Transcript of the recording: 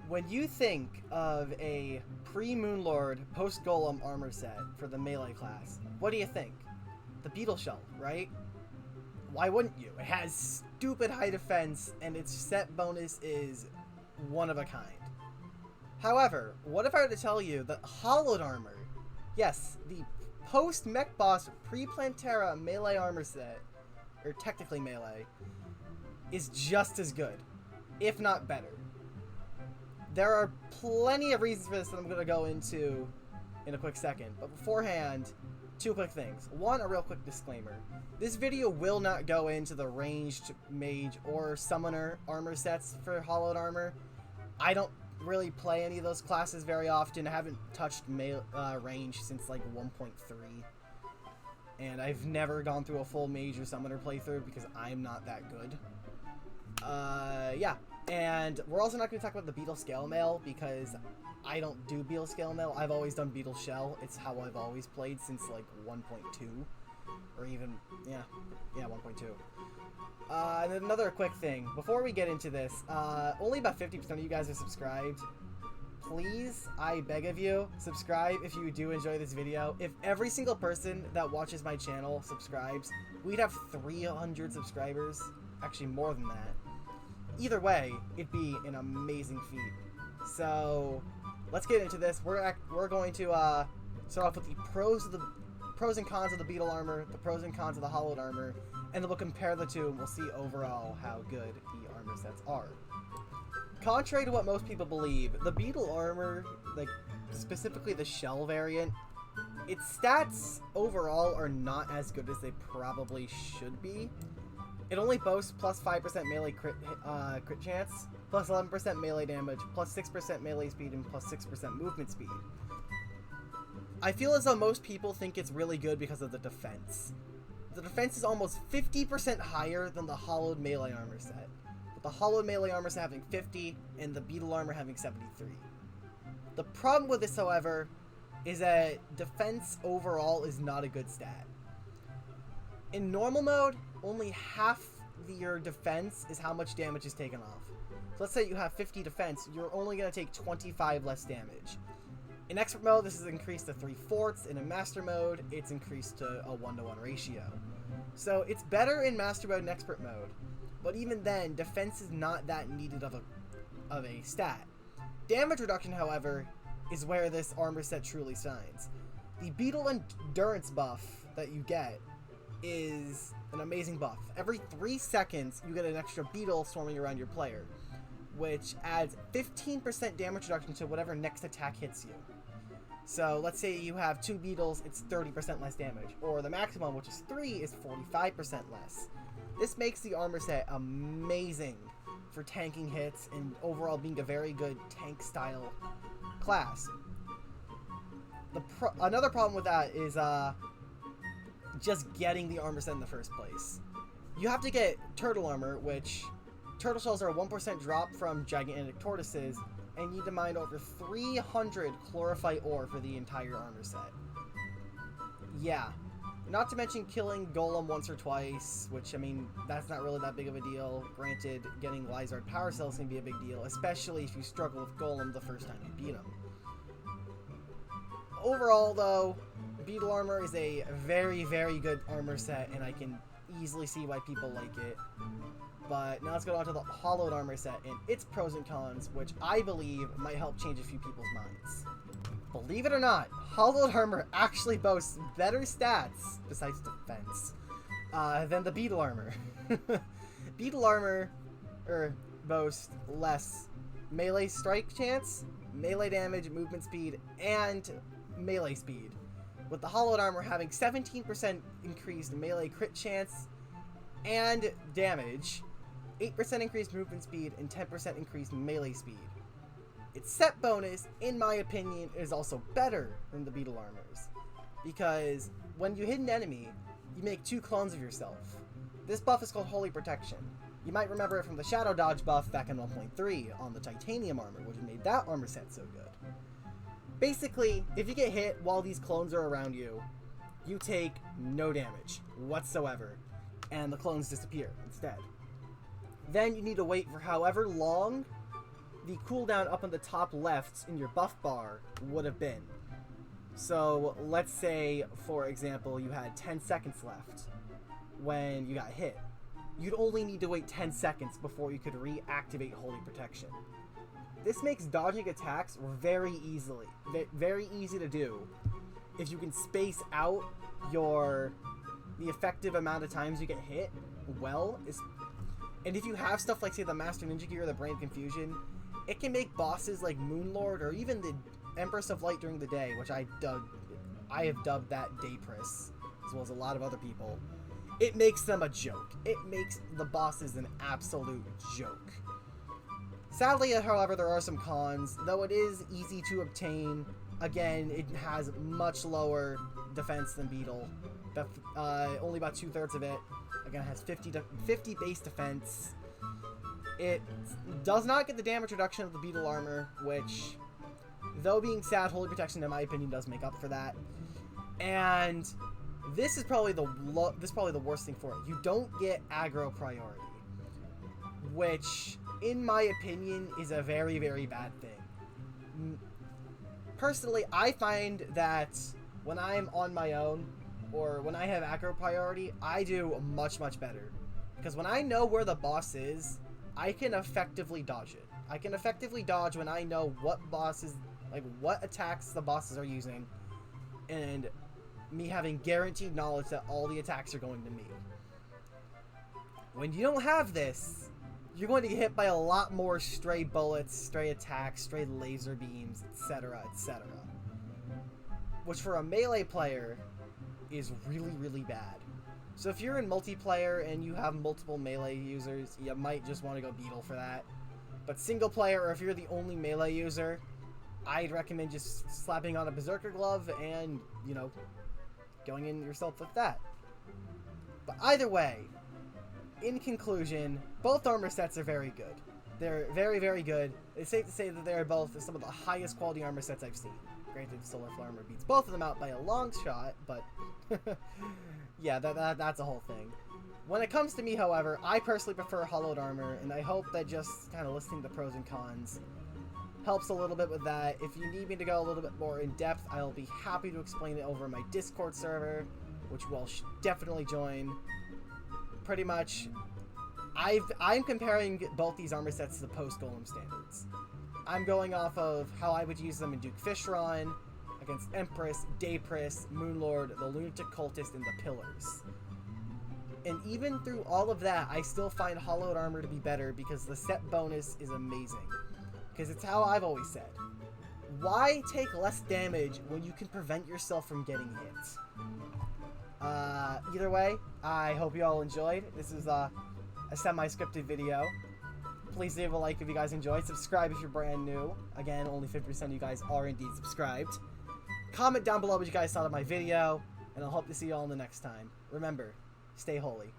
When you think of a pre-Moonlord post-golem armor set for the melee class, what do you think? The Beetle Shell, right? Why wouldn't you? It has stupid high defense, and its set bonus is one of a kind. However, what if I were to tell you that Hallowed Armor, yes, the post-Mech Boss pre-Plantera melee armor set, or technically melee, is just as good, if not better. There are plenty of reasons for this that I'm going to go into in a quick second, but beforehand, two quick things. One, a real quick disclaimer. This video will not go into the ranged mage or summoner armor sets for Hallowed Armor. I don't really play any of those classes very often. I haven't touched range since like 1.3. And I've never gone through a full mage or summoner playthrough because I'm not that good. Yeah. And we're also not going to talk about the Beetle Scale Mail because I don't do Beetle Scale Mail. I've always done Beetle Shell. It's how I've always played since like 1.2. Or even, yeah, 1.2. And then another quick thing. Before we get into this, only about 50% of you guys are subscribed. Please, I beg of you, subscribe if you do enjoy this video. If every single person that watches my channel subscribes, we'd have 300 subscribers. Actually, more than that. Either way, it'd be an amazing feat. So, let's get into this. We're going to start off with the pros and cons of the Beetle Armor, the pros and cons of the Hallowed Armor, and then we'll compare the two and we'll see overall how good the armor sets are. Contrary to what most people believe, the Beetle Armor, like specifically the Shell variant, its stats overall are not as good as they probably should be. It only boasts plus 5% melee crit chance, plus 11% melee damage, plus 6% melee speed, and plus 6% movement speed. I feel as though most people think it's really good because of the defense. The defense is almost 50% higher than the Hallowed Melee Armor set, with the Hallowed Melee Armor set having 50 and the Beetle Armor having 73. The problem with this, however, is that defense overall is not a good stat. In normal mode, only half your defense is how much damage is taken off. So let's say you have 50 defense, you're only going to take 25 less damage. In expert mode, this is increased to 3/4. In a master mode, it's increased to a 1-to-1 ratio. So it's better in master mode and expert mode, but even then, defense is not that needed of a stat. Damage reduction, however, is where this armor set truly shines. The Beetle Endurance buff that you get is an amazing buff. Every 3 seconds, you get an extra beetle swarming around your player, which adds 15% damage reduction to whatever next attack hits you. So let's say you have 2 beetles, it's 30% less damage, or the maximum, which is 3, is 45% less. This makes the armor set amazing for tanking hits and overall being a very good tank style class. Another problem with that is just getting the armor set in the first place. You have to get Turtle Armor, which turtle shells are a 1% drop from gigantic tortoises, and you need to mine over 300 chlorophyte ore for the entire armor set. Yeah. Not to mention killing Golem once or twice, which, I mean, that's not really that big of a deal. Granted, getting Lizard Power Cells can be a big deal, especially if you struggle with Golem the first time you beat him. Overall, though, Beetle Armor is a very, very good armor set, and I can easily see why people like it. But now let's go on to the Hallowed Armor set and its pros and cons, which I believe might help change a few people's minds. Believe it or not, Hallowed Armor actually boasts better stats, besides defense, than the Beetle Armor. Beetle Armor boasts less melee strike chance, melee damage, movement speed, and melee speed, with the Hallowed Armor having 17% increased melee crit chance and damage, 8% increased movement speed, and 10% increased melee speed. Its set bonus, in my opinion, is also better than the Beetle Armors, because when you hit an enemy, you make 2 clones of yourself. This buff is called Holy Protection. You might remember it from the Shadow Dodge buff back in 1.3 on the Titanium Armor, which made that armor set so good. Basically, if you get hit while these clones are around you, you take no damage whatsoever, and the clones disappear instead. Then you need to wait for however long the cooldown up on the top left in your buff bar would have been. So let's say, for example, you had 10 seconds left when you got hit. You'd only need to wait 10 seconds before you could reactivate Holy Protection. This makes dodging attacks very easy to do if you can space out the effective amount of times you get hit well. And if you have stuff like, say, the Master Ninja Gear or the Brain of Confusion, it can make bosses like Moonlord or even the Empress of Light during the day, which I have dubbed that Daypress, as well as a lot of other people. It makes them a joke. It makes the bosses an absolute joke. Sadly, however, there are some cons, though it is easy to obtain. Again, it has much lower defense than Beetle. Only about 2/3 of it. Again, it has 50 base defense. It does not get the damage reduction of the Beetle Armor, which, though being sad, Holy Protection, in my opinion, does make up for that. And this is probably the worst thing for it. You don't get aggro priority, which, in my opinion, is a very, very bad thing. Personally, I find that when I'm on my own, or when I have aggro priority, I do much, much better. Because when I know where the boss is, I can effectively dodge it. I can effectively dodge when I know what what attacks the bosses are using, and me having guaranteed knowledge that all the attacks are going to me. When you don't have this, you're going to get hit by a lot more stray bullets, stray attacks, stray laser beams, etc., etc. Which for a melee player is really, really bad. So if you're in multiplayer and you have multiple melee users, you might just want to go Beetle for that. But single player, or if you're the only melee user, I'd recommend just slapping on a Berserker Glove and, going in yourself with that. But either way, in conclusion, both armor sets are very good. They're very, very good. It's safe to say that they're both some of the highest quality armor sets I've seen. Granted, Solar Armor beats both of them out by a long shot, but yeah, that's a whole thing. When it comes to me, however, I personally prefer Hallowed Armor, and I hope that just kind of listing the pros and cons helps a little bit with that. If you need me to go a little bit more in depth, I'll be happy to explain it over my Discord server, which we'll definitely join. Pretty much, I'm comparing both these armor sets to the post-golem standards. I'm going off of how I would use them in Duke Fishron, against Empress, Daypress, Moonlord, the Lunatic Cultist, and the Pillars. And even through all of that, I still find Hallowed Armor to be better because the set bonus is amazing. Because it's how I've always said. Why take less damage when you can prevent yourself from getting hit? Either way, I hope you all enjoyed. This is a semi-scripted video. Please leave a like if you guys enjoyed. Subscribe if you're brand new. Again, only 50% of you guys are indeed subscribed. Comment down below what you guys thought of my video, and I'll hope to see you all in the next time. Remember, stay holy.